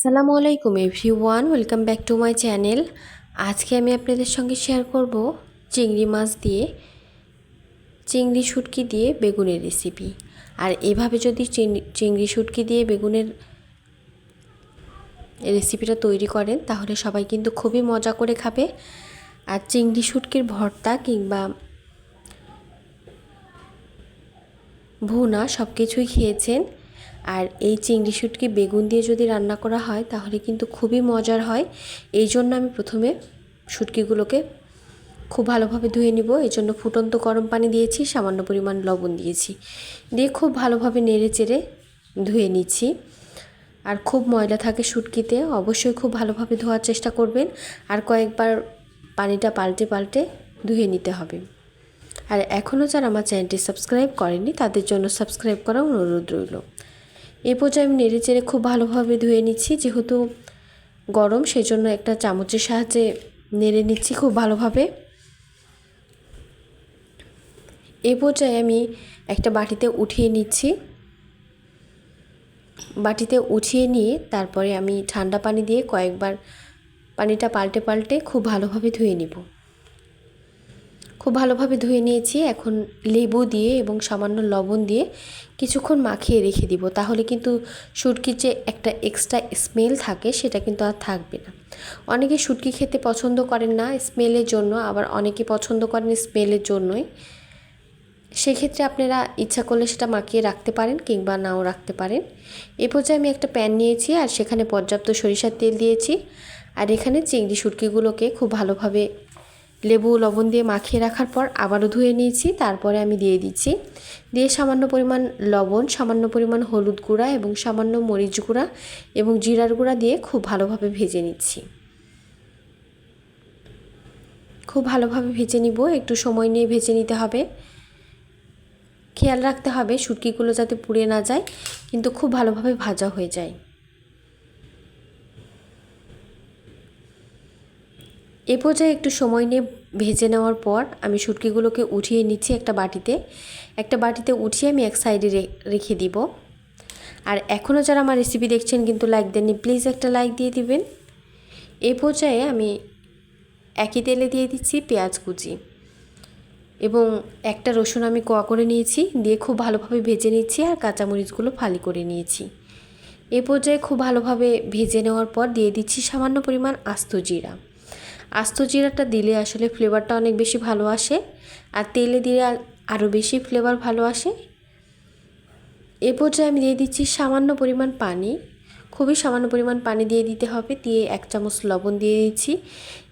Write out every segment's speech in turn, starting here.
আসসালামু আলাইকুম everyone, welcome back to my channel. আজকে আমি আপনাদের সঙ্গে শেয়ার করব চিংড়ি মাছ দিয়ে চিংড়ি শুটকি দিয়ে বেগুনের রেসিপি। আর এভাবে যদি চিংড়ি শুটকি দিয়ে বেগুনের রেসিপিটা তৈরি করেন তাহলে সবাই কিন্তু খুবই মজা করে খাবে। আর চিংড়ি শুটকির ভর্তা কিংবা ভুনা সব কিছুই খেয়েছেন। আর এই চিংড়ি শুটকি বেগুন দিয়ে যদি রান্না করা হয় তাহলে কিন্তু খুবই মজার হয়। এই জন্য আমি প্রথমে শুটকিগুলোকে খুব ভালোভাবে ধুয়ে নিব। এই জন্য ফুটন্ত গরম পানি দিয়েছি, সামান্য পরিমাণ লবণ দিয়েছি, দিয়ে খুব ভালোভাবে নেড়ে চেড়ে ধুয়ে নিচ্ছি। আর খুব ময়লা থাকে শুটকিতে, অবশ্যই খুব ভালোভাবে ধোয়ার চেষ্টা করবেন। আর কয়েকবার পানিটা পাল্টে পাল্টে ধুয়ে নিতে হবে। আর এখনও যারা আমার চ্যানেলটি সাবস্ক্রাইব করেনি তাদের জন্য সাবস্ক্রাইব করা অনুরোধ রইল। এই পর্যায়ে আমি নেড়ে চেড়ে খুব ভালোভাবে ধুয়ে নিচ্ছি। যেহেতু গরম সেই জন্য একটা চামচের সাহায্যে নেড়ে নিচ্ছি খুব ভালোভাবে। এই পর্যায়ে আমি একটা বাটিতে উঠিয়ে নিচ্ছি। বাটিতে উঠিয়ে নিয়ে তারপরে আমি ঠান্ডা পানি দিয়ে কয়েকবার পানিটা পাল্টে পাল্টে খুব ভালোভাবে ধুয়ে নিব। খুব ভালোভাবে ধুয়ে নিয়েছি। এখন লেবু দিয়ে এবং সামান্য লবণ দিয়ে কিছুক্ষণ মাখিয়ে রেখে দিব। তাহলে কিন্তু শুটকির যে একটা এক্সট্রা স্মেল থাকে সেটা কিন্তু আর থাকবে না। অনেকে শুটকি খেতে পছন্দ করেন না স্মেলের জন্য, আবার অনেকে পছন্দ করেন স্মেলের জন্যই। সেক্ষেত্রে আপনারা ইচ্ছা করলে সেটা মাখিয়ে রাখতে পারেন কিংবা নাও রাখতে পারেন। এ পর্যায়ে আমি একটা প্যান নিয়েছি আর সেখানে পর্যাপ্ত সরিষার তেল দিয়েছি। আর এখানে চিংড়ি শুটকিগুলোকে খুব ভালোভাবে লেবু লবণ দিয়ে মাখিয়ে রাখার পর আবারও ধুয়ে নিয়েছি। তারপরে আমি দিয়ে দিচ্ছি, দিয়ে সামান্য পরিমাণ লবণ, সামান্য পরিমাণ হলুদ গুঁড়া এবং সামান্য মরিচ গুঁড়া এবং জিরার গুঁড়া দিয়ে খুব ভালোভাবে ভেজে নিচ্ছি। খুব ভালোভাবে ভেজে নিব, একটু সময় নিয়ে ভেজে নিতে হবে। খেয়াল রাখতে হবে শুটকিগুলো যাতে পুড়ে না যায়, কিন্তু খুব ভালোভাবে ভাজা হয়ে যায়। এ পর্যায়ে একটু সময় নিয়ে ভেজে নেওয়ার পর আমি শুটকিগুলোকে উঠিয়ে নিচ্ছি একটা বাটিতে উঠিয়ে আমি এক সাইডে রেখে দিব। আর এখনও যারা আমার রেসিপি দেখছেন কিন্তু লাইক দেননি, প্লিজ একটা লাইক দিয়ে দিবেন। এই পর্যায়ে আমি একই তেলে দিয়ে দিচ্ছি পেঁয়াজ কুচি এবং একটা রসুন আমি কোয়া করে নিয়েছি, দিয়ে খুব ভালোভাবে ভেজে নিচ্ছি। আর কাঁচামরিচগুলো ফালি করে নিয়েছি। এ পর্যায়ে খুব ভালোভাবে ভেজে নেওয়ার পর দিয়ে দিচ্ছি সামান্য পরিমাণ আস্ত জিরা। আস্ত জিরাটা দিলে আসলে ফ্লেভারটা অনেক বেশি ভালো আসে, আর তেলে দিলে আরও বেশি ফ্লেভার ভালো আসে। এ পর্যায়ে আমি দিয়ে দিচ্ছি সামান্য পরিমাণ পানি, খুবই সামান্য পরিমাণ পানি দিয়ে দিতে হবে। দিয়ে এক চামচ লবণ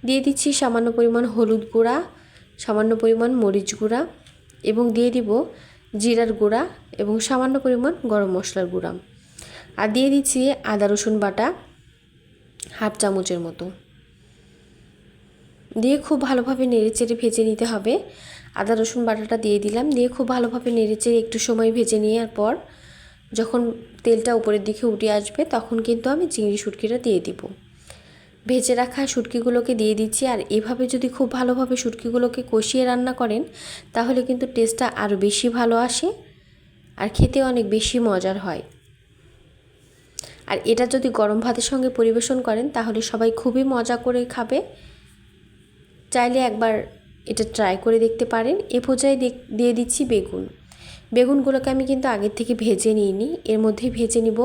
দিয়ে দিচ্ছি সামান্য পরিমাণ হলুদ গুঁড়া, সামান্য পরিমাণ মরিচ গুঁড়া এবং দিয়ে দিব জিরার গুঁড়া এবং সামান্য পরিমাণ গরম মশলার গুঁড়া। আর দিয়ে দিচ্ছি আদা রসুন বাটা হাফ চামচের মতো, দিয়ে খুব ভালোভাবে নেড়েচেড়ে ভেজে নিতে হবে। আদা রসুন বাটাটা দিয়ে দিলাম, দিয়ে খুব ভালোভাবে নেড়েচেড়ে একটু সময় ভেজে নেওয়ার পর যখন তেলটা উপরের দিকে উঠে আসবে তখন কিন্তু আমি চিংড়ি শুটকিটা দিয়ে দিব। ভেজে রাখা শুটকিগুলোকে দিয়ে দিচ্ছি। আর এভাবে যদি খুব ভালোভাবে শুটকিগুলোকে কষিয়ে রান্না করেন তাহলে কিন্তু টেস্টটা আরও বেশি ভালো আসে আর খেতে অনেক বেশি মজার হয়। আর এটা যদি গরম ভাতের সঙ্গে পরিবেশন করেন তাহলে সবাই খুবই মজা করে খাবে। চাইলে একবার এটা ট্রাই করে দেখতে পারেন। এ পর্যায়ে দিয়ে দিচ্ছি বেগুনগুলোকে আমি কিন্তু আগের থেকে ভেজে নিইনি, এর মধ্যেই ভেজে নিব।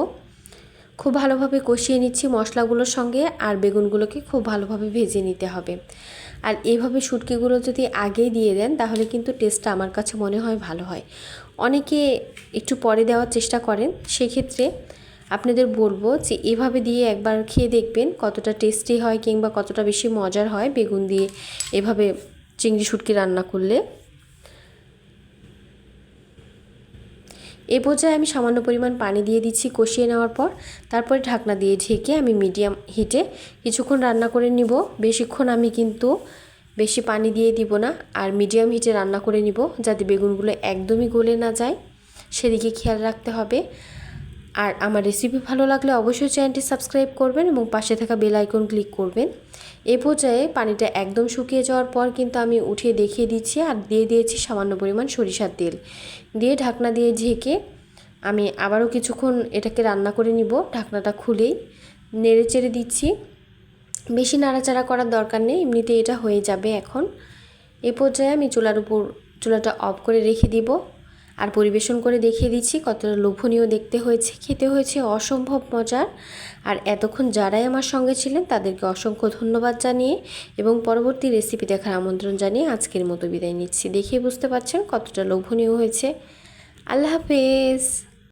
খুব ভালোভাবে কষিয়ে নিচ্ছি মশলাগুলোর সঙ্গে, আর বেগুনগুলোকে খুব ভালোভাবে ভেজে নিতে হবে। আর এভাবে শুটকিগুলো যদি আগেই দিয়ে দেন তাহলে কিন্তু টেস্টটা আমার কাছে মনে হয় ভালো হয়। অনেকে একটু পরে দেওয়ার চেষ্টা করেন, সেক্ষেত্রে আপনাদের বলবো যে এভাবে দিয়ে একবার খেয়ে দেখবেন কতটা টেস্টি হয় কিংবা কতটা বেশি মজার হয় বেগুন দিয়ে এভাবে চিংড়ি শুটকি রান্না করলে। এ পর্যায়ে আমি সামান্য পরিমাণ পানি দিয়ে দিচ্ছি কষিয়ে নেওয়ার পর। তারপরে ঢাকনা দিয়ে ঢেকে আমি মিডিয়াম হিটে কিছুক্ষণ রান্না করে নিব। বেশিক্ষণ আমি কিন্তু বেশি পানি দিয়ে দিব না, আর মিডিয়াম হিটে রান্না করে নিব যাতে বেগুনগুলো একদমই গলে না যায়, সেদিকে খেয়াল রাখতে হবে। আর আমার রেসিপি ভালো লাগলে অবশ্যই চ্যানেলটি সাবস্ক্রাইব করবেন এবং পাশে থাকা বেল আইকন ক্লিক করবেন। এই পর্যায়ে পানিটা একদম শুকিয়ে যাওয়ার পর কিন্তু আমি উঠিয়ে দেখিয়ে দিচ্ছি আর দিয়ে দিয়েছি সামান্য পরিমাণ সরিষার তেল, দিয়ে ঢাকনা দিয়ে ঢেকে আমি আবারও কিছুক্ষণ এটাকে রান্না করে নিব ঢাকনাটা খুলেই। নেড়ে চেড়ে দিচ্ছি। বেশি নাড়াচাড়া করার দরকার নেই, এমনিতে এটা হয়ে যাবে এখন। এ পর্যায়ে আমি চুলাটা অফ করে রেখে দিব আর পরিবেশন করে দেখিয়ে দিচ্ছি কতটা লোভনীয় দেখতে হয়েছে, খেতে হয়েছে অসম্ভব মজার। আর এতক্ষণ যারাই আমার সঙ্গে ছিলেন তাদেরকে অসংখ্য ধন্যবাদ জানিয়ে এবং পরবর্তী রেসিপি দেখার আমন্ত্রণ জানিয়ে আজকের মতো বিদায় নিচ্ছি। দেখেই বুঝতে পারছেন কতটা লোভনীয় হয়েছে। আল্লাহ হাফেজ।